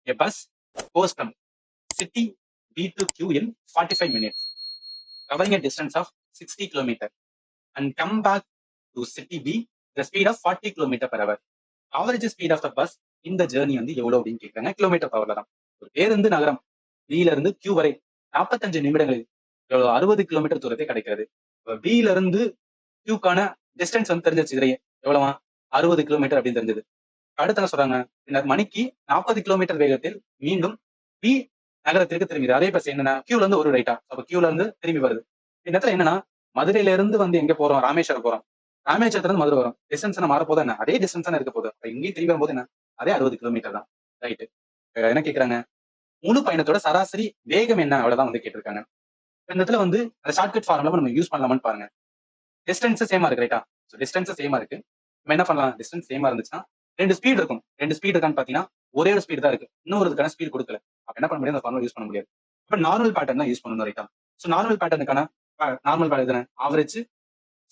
A bus goes from city B to Q in 45 minutes, covering a distance of 60 km and come back to city B the speed of 40 km per hour. Average speed of the bus in the journey வந்து எவ்வளவு அப்படின்னு கேட்கறாங்க. Kilometre பவர்ல தான். ஒரு பேருந்து நகரம் B ல இருந்து Q வரை 45 நிமிடங்களில் 60 கிலோமீட்டர் தூரத்தை கிடைக்கிறது. B ல இருந்து Qக்கான டிஸ்டன்ஸ் வந்து தெரிஞ்சிருச்சு இதுலயே எவ்வளவா 60 கிலோமீட்டர் அப்படின்னு தெரிஞ்சது. அடுத்து என்ன சொல்றாங்க, பின்னர் மணிக்கு 40 கிலோமீட்டர் வேகத்தில் மீண்டும் பி நகரத்திற்கு திரும்பிது. அதே பஸ் என்னன்னா கியூல இருந்து ஒரு ரைட்டா, அப்ப கியூல இருந்து திரும்பி வருது. இந்த இடத்துல என்னன்னா மதுரையில இருந்து வந்து எங்க போறோம், ராமேஸ்வரம் போறோம். ராமேஸ்வரத்துல இருந்து மதுரை வரும். டிஸ்டன்ஸ் என்ன மாற போதா என்ன, அதே டிஸ்டன்ஸ் தான் இருக்க போகுது. அப்ப இங்கேயும் திரும்பி வரும்போது என்ன, அதே 60 கிலோமீட்டர் தான். ரைட்டு. என்ன கேட்கறாங்க, முழு பயணத்தோட சராசரி வேகம் என்ன, அவ்வளவுதான் வந்து கேட்டிருக்காங்க. இந்த இடத்துல வந்து அந்த ஷார்ட்கட் ஃபார்முலா நம்ம யூஸ் பண்ணலாமான்னு பாருங்க. டிஸ்டன்ஸ் சேமா இருக்கு, ரைட்டா? டிஸ்டன்ஸ் சேமா இருக்கு. நம்ம என்ன பண்ணலாம், டிஸ்டன்ஸ் சேமா இருந்துச்சுன்னா ரெண்டு ஸ்பீட் இருக்கும். ரெண்டு ஸ்பீட் இருக்கான்னு பாத்தீங்கன்னா ஒரே ஒரு ஸ்பீட் தான் இருக்கு, இன்னொருக்கான ஸ்பீட் கொடுக்கல. அப்ப என்ன பண்ண முடியும், அந்த ஃபார்முலா யூஸ் பண்ண முடியாது. இப்ப நார்மல் பேட்டர்ன் தான் யூஸ் பண்ணணும், ரைட்டா? சோ நார்மல் பேட்டர்னுக்கான normal pattern average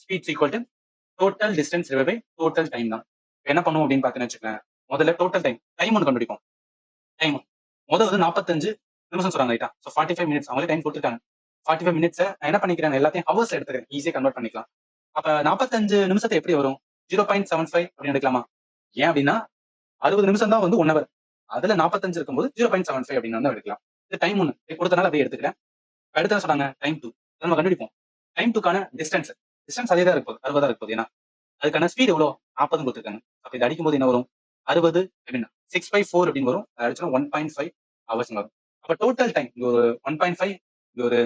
speed equal to total distance divide by total time தான். என்ன பண்ணுவோம் அப்படின்னு பாத்தீங்கன்னு வச்சுக்கோங்க, முதல்ல டோட்டல் டைம் ஒன்று கண்டுபிடிப்போம். டைம் முதல் வந்து 45 நிமிஷம் சொல்றாங்க, ரைட்டா? ஸோ 45 மினிட்ஸ் அவங்களே டைம் கொடுத்துட்டாங்க. 45 மினிட்ஸ் நான் என்ன பண்ணிக்கிறேன், எல்லாத்தையும் ஹவர்ஸ் எடுத்துக்கிறேன், ஈஸியா கன்வெர்ட் பண்ணிக்கலாம். அப்ப 45 நிமிஷத்தை எப்படி வரும், 0.75 அப்படின்னு எடுக்கலாமா? ஏன் அப்படின்னா 60 நிமிஷம் தான் வந்து 1 ஹவர், அதுல 45 இருக்கும்போது 0.75 அப்படின்னு வந்து எடுக்கலாம். இது டைம் ஒன்று கொடுத்தனால அப்படியே எடுத்துக்கிறேன். அடுத்த சொன்னாங்க டைம் 2, நம்ம கண்டுபிடிப்போம். டைம் 2க்கான டிஸ்டன்ஸ் அதே தான் இருக்கும், 60 தான் இருக்கும். ஏன்னா அதுக்கான ஸ்பீட் எவ்வளோ, 40 கொடுத்துருக்காங்க. அப்ப இது அடிக்கும்போது என்ன வரும், 60 அப்படின்னா 6/4 அப்படின்னு வரும். அடிச்சா 1.5 ஹவர்ஸ் வரும். அப்ப டோட்டல் டைம் இங்க ஒரு 1.5, இங்க ஒரு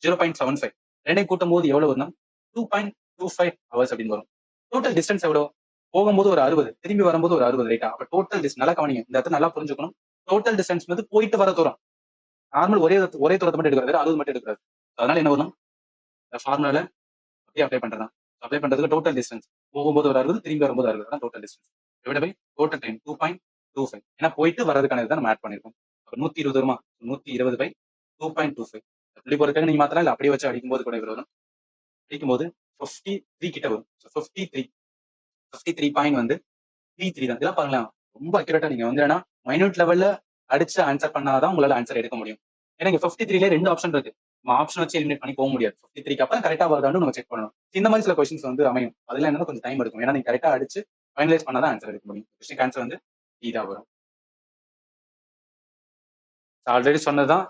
0.75, ரெண்டையும் கூட்டும் போது எவ்வளவு வரும்னா 2.25 ஹவர்ஸ் அப்படின்னு வரும். டோட்டல் டிஸ்டன்ஸ் எவ்வளோ, போகும்போது ஒரு 60, திரும்பி வரும்போது ஒரு 60, ரைட்டா? அப்ப டோட்டல் டிஸ்டன்ஸ் நல்லா கவனிங்க, இந்த இடத்துல நல்லா புரிஞ்சுக்கணும். டோட்டல் டிஸ்டன்ஸ் வந்து போயிட்டு வர தூரம். நார்மல் ஒரே தூரத்தை மட்டும் எடுக்கிறது, 60 மட்டும் எடுக்கிறது. அதனால என்ன வரும், இந்த ஃபார்முலால அப்படியே அப்ளை பண்றதா. அப்ளை பண்றதுக்கு டோட்டல் டிஸ்டன்ஸ் போகும்போது ஒரு 60, திரும்பி வரும்போது 60 தான் total distance. Divide by total time 2.25. ஏன்னா போயிட்டு வர்றதுக்கான இதை நம்ம ஆட் பண்ணிருக்கோம். 120 வருமா, 120 பை 2.25. புள்ளி போறதுக்காக நீங்க மாத்தலாம், இல்ல அப்படியே வச்சு அடிக்கும்போது கூட வரும். அடிக்கும்போது 53 கிட்ட வரும். 53 பாயிண்ட் வந்து 33 தான். இதெல்லாம் பாருங்களேன், ரொம்ப அக்யூரேட்டா நீங்க வந்து ஏன்னா மைனூட் லெவல்ல அடிச்சு ஆன்சர் பண்ணாதான் உங்களால ஆன்சர் எடுக்க முடியும். ஏன்னா இங்க 53ல 2 ஆப்ஷன் இருக்கு. நம்ம ஆப்ஷன் வச்சு எலிமினேட் பண்ணி போக முடியாது. 53க்கு அப்புறம் கரெக்டா வருதான்னு நம்ம செக் பண்ணணும். இந்த மாதிரி சில கொஸ்டின்ஸ் வந்து அமையும். அதெல்லாம் என்ன கொஞ்சம் டைம் எடுக்கும். ஏன்னா நீங்க கரெக்டா அடிச்சு ஃபைனலைஸ் பண்ணாதான் ஆன்சர் எடுக்க முடியும். கொஸ்டின் ஆன்சர் வந்து இதா வரும். ஆல்ரெடி சொன்னதுதான்